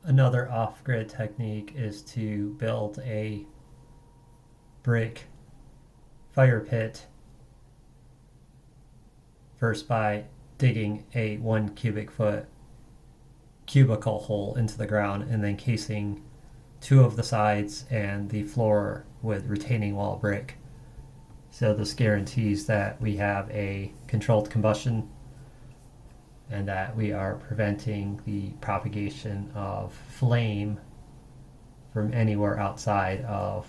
Another off-grid technique is to build a brick fire pit first by digging a 1 cubic foot cubicle hole into the ground and then casing two of the sides and the floor with retaining wall brick. So this guarantees that we have a controlled combustion and that we are preventing the propagation of flame from anywhere outside of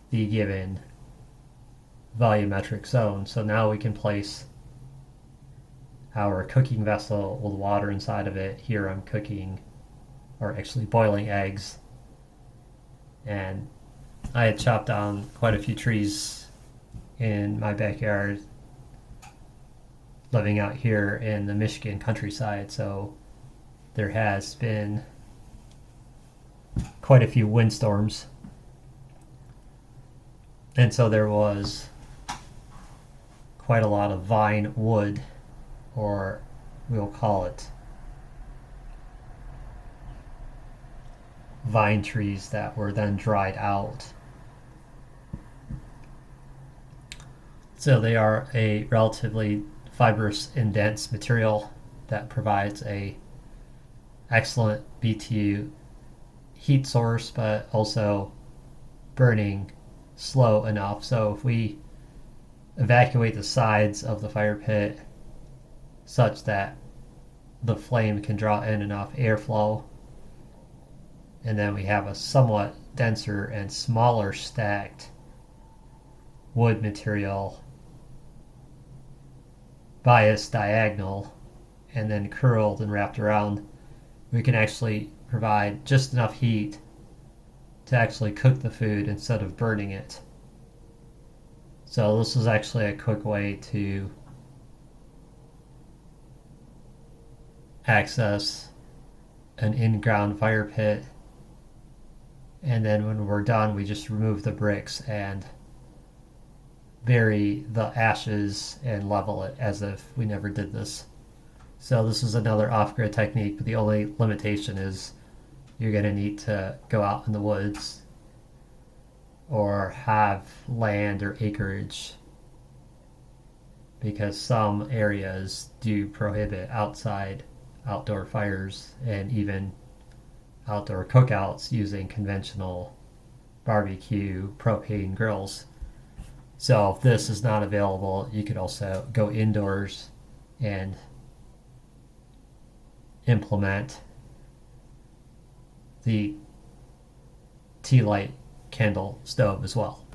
the given volumetric zone. So now we can place our cooking vessel with water inside of it. Here I'm cooking, or actually boiling eggs. And I had chopped down quite a few trees in my backyard living out here in the Michigan countryside, so there has been quite a few windstorms. And so there was quite a lot of vine wood, or we'll call it vine trees, that were then dried out. So they are a relatively fibrous and dense material that provides a excellent BTU heat source, but also burning slow enough. So if we evacuate the sides of the fire pit such that the flame can draw in enough airflow, and then we have a somewhat denser and smaller stacked wood material biased diagonal and then curled and wrapped around, we can actually provide just enough heat to actually cook the food instead of burning it. So this is actually a quick way to access an in-ground fire pit, and then when we're done we just remove the bricks and bury the ashes and level it as if we never did this. So this is another off-grid technique, but the only limitation is you're going to need to go out in the woods or have land or acreage, because some areas do prohibit outdoor fires and even outdoor cookouts using conventional barbecue propane grills. So if this is not available, you could also go indoors and implement the tea light candle stove as well.